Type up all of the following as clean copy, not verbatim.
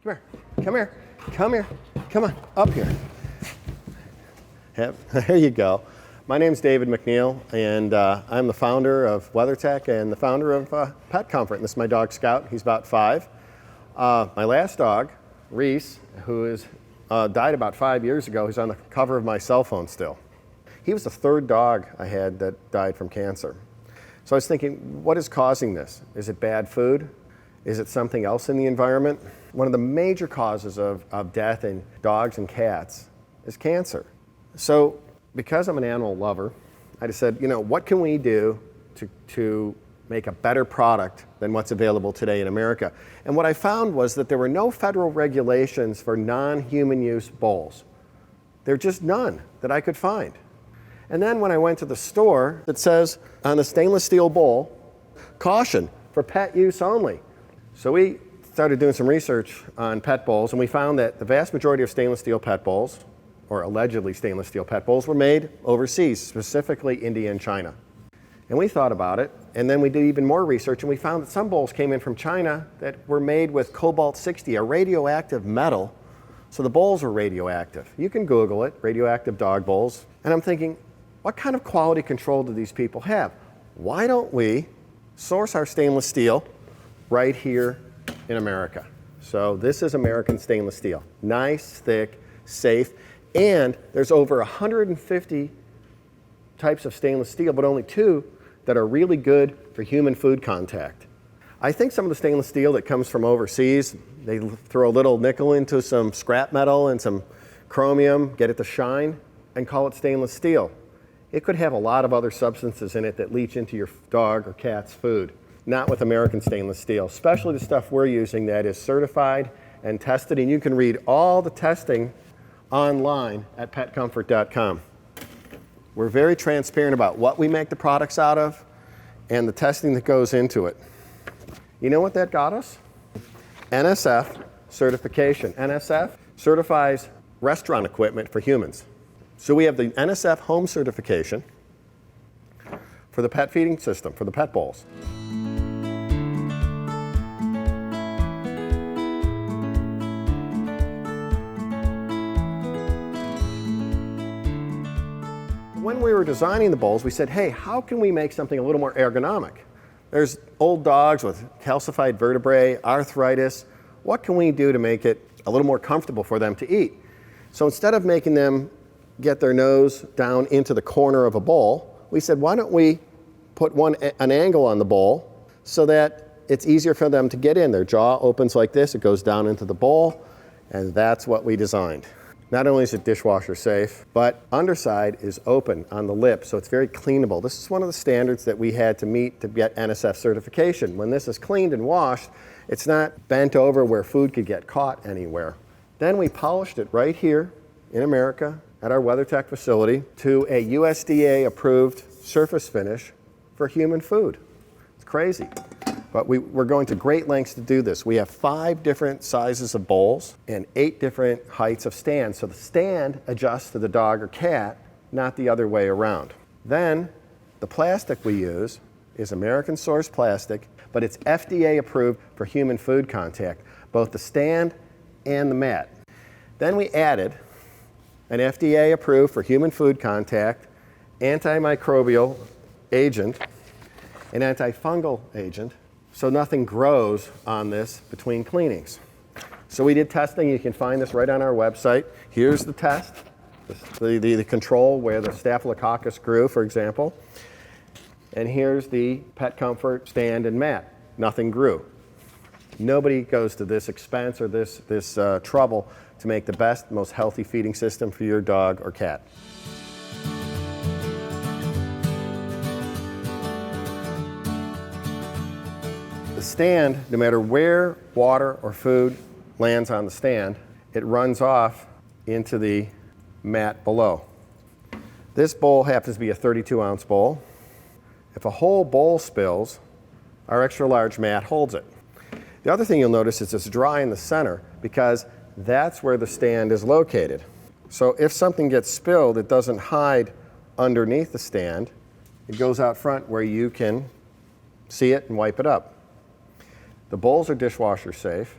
Come here. Come here. Come here. Come on. Up here. There you go. My name's David MacNeil, and I'm the founder of WeatherTech and the founder of PetComfort. And this is my dog, Scout. He's about 5. My last dog, Reese, who died about 5 years ago, he's on the cover of my cell phone still. He was the 3rd dog I had that died from cancer. So I was thinking, what is causing this? Is it bad food? Is it something else in the environment? One of the major causes of death in dogs and cats is cancer. So because I'm an animal lover, I just said, what can we do to make a better product than what's available today in America? And what I found was that there were no federal regulations for non-human use bowls. There are just none that I could find. And then when I went to the store, it says on the stainless steel bowl, caution, for pet use only. So we started doing some research on pet bowls, and we found that the vast majority of stainless steel pet bowls, or allegedly stainless steel pet bowls, were made overseas, specifically India and China. And we thought about it, and then we did even more research, and we found that some bowls came in from China that were made with cobalt-60, a radioactive metal. So the bowls were radioactive. You can Google it, radioactive dog bowls. And I'm thinking, what kind of quality control do these people have? Why don't we source our stainless steel right here in America? So this is American stainless steel. Nice, thick, safe, and there's over 150 types of stainless steel, but only 2 that are really good for human food contact. I think some of the stainless steel that comes from overseas, they throw a little nickel into some scrap metal and some chromium, get it to shine, and call it stainless steel. It could have a lot of other substances in it that leach into your dog or cat's food. Not with American stainless steel, especially the stuff we're using that is certified and tested, and you can read all the testing online at PetComfort.com. We're very transparent about what we make the products out of and the testing that goes into it. You know what that got us? NSF certification. NSF certifies restaurant equipment for humans. So we have the NSF home certification for the pet feeding system, for the pet bowls. When we were designing the bowls, we said, hey, how can we make something a little more ergonomic? There's old dogs with calcified vertebrae, arthritis. What can we do to make it a little more comfortable for them to eat? So instead of making them get their nose down into the corner of a bowl, we said, why don't we put an angle on the bowl so that it's easier for them to get in. Their jaw opens like this, it goes down into the bowl, and that's what we designed. Not only is it dishwasher safe, but underside is open on the lip, so it's very cleanable. This is one of the standards that we had to meet to get NSF certification. When this is cleaned and washed, it's not bent over where food could get caught anywhere. Then we polished it right here in America at our WeatherTech facility to a USDA approved surface finish for human food. It's crazy. But we're going to great lengths to do this. We have 5 different sizes of bowls and 8 different heights of stands. So the stand adjusts to the dog or cat, not the other way around. Then the plastic we use is American source plastic, but it's FDA approved for human food contact, both the stand and the mat. Then we added an FDA approved for human food contact, antimicrobial agent, an antifungal agent, so nothing grows on this between cleanings. So we did testing. You can find this right on our website. Here's the test, the control where the Staphylococcus grew, for example. And here's the PetComfort stand and mat. Nothing grew. Nobody goes to this expense or this trouble to make the best, most healthy feeding system for your dog or cat. The stand, no matter where water or food lands on the stand, it runs off into the mat below. This bowl happens to be a 32-ounce bowl. If a whole bowl spills, our extra large mat holds it. The other thing you'll notice is it's dry in the center because that's where the stand is located. So if something gets spilled, it doesn't hide underneath the stand. It goes out front where you can see it and wipe it up. The bowls are dishwasher safe.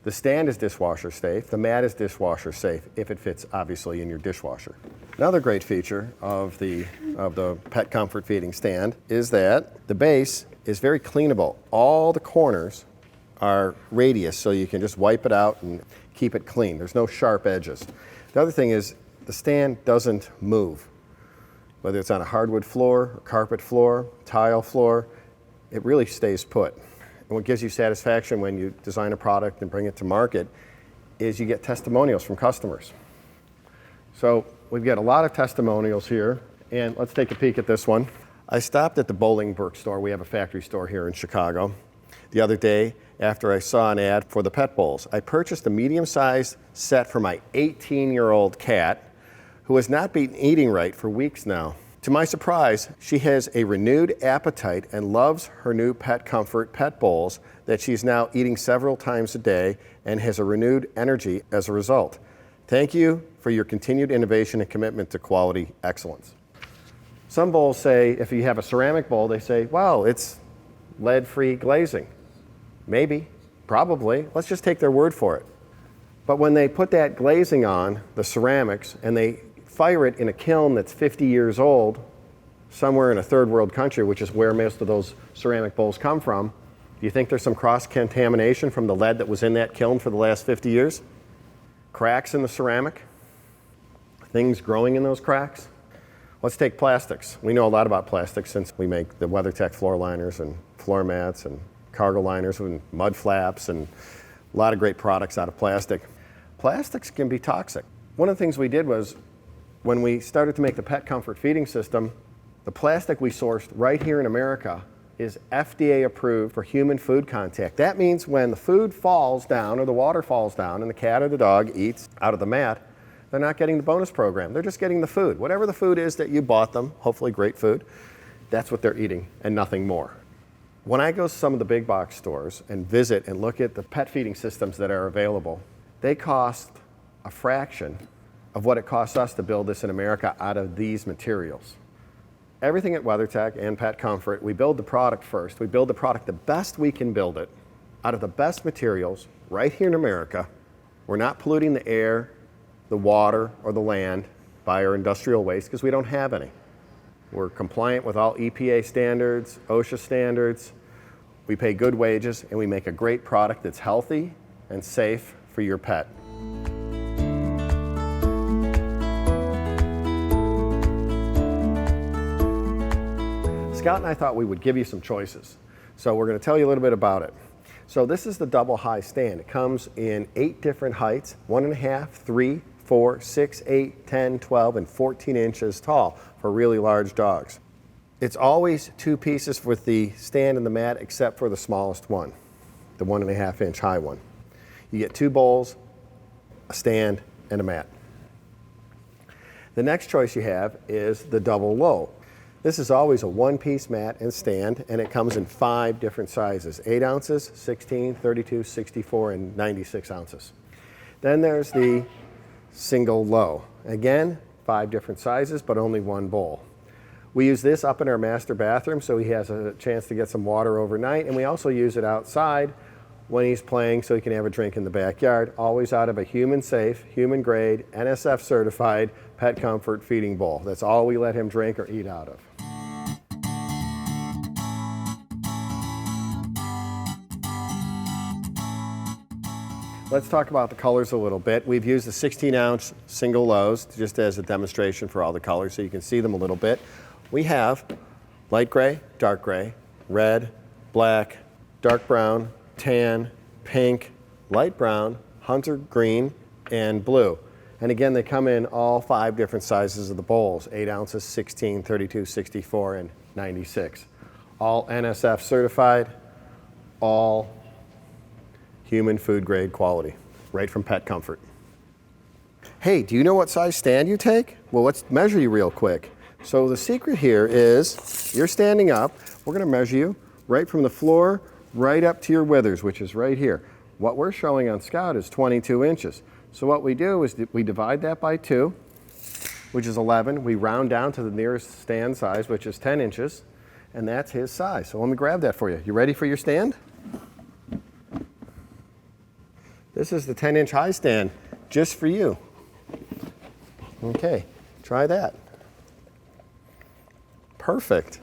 The stand is dishwasher safe. The mat is dishwasher safe if it fits obviously in your dishwasher. Another great feature of the PetComfort feeding stand is that the base is very cleanable. All the corners are radius, so you can just wipe it out and keep it clean. There's no sharp edges. The other thing is the stand doesn't move. Whether it's on a hardwood floor, or carpet floor, tile floor, it really stays put. And what gives you satisfaction when you design a product and bring it to market is you get testimonials from customers. So we've got a lot of testimonials here, and let's take a peek at this one. I stopped at the Bolingbrook store. We have a factory store here in Chicago. The other day, after I saw an ad for the pet bowls, I purchased a medium-sized set for my 18-year-old cat who has not been eating right for weeks now. To my surprise, she has a renewed appetite and loves her new PetComfort pet bowls that she's now eating several times a day and has a renewed energy as a result. Thank you for your continued innovation and commitment to quality excellence. Some bowls say, if you have a ceramic bowl, they say, wow, it's lead-free glazing. Maybe, probably, let's just take their word for it. But when they put that glazing on, the ceramics, and they fire it in a kiln that's 50 years old, somewhere in a third world country, which is where most of those ceramic bowls come from, do you think there's some cross-contamination from the lead that was in that kiln for the last 50 years? Cracks in the ceramic? Things growing in those cracks? Let's take plastics. We know a lot about plastics since we make the WeatherTech floor liners and floor mats and cargo liners and mud flaps and a lot of great products out of plastic. Plastics can be toxic. One of the things we did was when we started to make the PetComfort feeding system, the plastic we sourced right here in America is FDA approved for human food contact. That means when the food falls down or the water falls down and the cat or the dog eats out of the mat, they're not getting the bonus program. They're just getting the food. Whatever the food is that you bought them, hopefully great food, that's what they're eating and nothing more. When I go to some of the big box stores and visit and look at the pet feeding systems that are available, they cost a fraction of what it costs us to build this in America out of these materials. Everything at WeatherTech and PetComfort, we build the product first. We build the product the best we can build it out of the best materials right here in America. We're not polluting the air, the water, or the land by our industrial waste because we don't have any. We're compliant with all EPA standards, OSHA standards. We pay good wages and we make a great product that's healthy and safe for your pet. Scott and I thought we would give you some choices. So we're going to tell you a little bit about it. So this is the double high stand. It comes in 8 different heights, 1.5, 3, 4, 6, 8, 10, 12, and 14 inches tall for really large dogs. It's always 2 pieces with the stand and the mat except for the smallest one, the 1.5 inch high one. You get 2 bowls, a stand, and a mat. The next choice you have is the double low. This is always a 1-piece mat and stand, and it comes in 5 different sizes, 8 ounces, 16, 32, 64, and 96 ounces. Then there's the single low. Again, 5 different sizes, but only 1 bowl. We use this up in our master bathroom so he has a chance to get some water overnight, and we also use it outside when he's playing so he can have a drink in the backyard, always out of a human-safe, human-grade, NSF certified PetComfort feeding bowl. That's all we let him drink or eat out of. Let's talk about the colors a little bit. We've used the 16-ounce single lows just as a demonstration for all the colors so you can see them a little bit. We have light gray, dark gray, red, black, dark brown, tan, pink, light brown, hunter green, and blue. And again, they come in all 5 different sizes of the bowls, 8 ounces, 16, 32, 64, and 96. All NSF certified, all human food grade quality, right from PetComfort. Hey, do you know what size stand you take? Well, let's measure you real quick. So the secret here is you're standing up. We're going to measure you right from the floor right up to your withers, which is right here. What we're showing on Scout is 22 inches. So what we do is we divide that by 2, which is 11. We round down to the nearest stand size, which is 10 inches, and that's his size. So let me grab that for you. You ready for your stand? This is the 10-inch high stand just for you. Okay, try that. Perfect.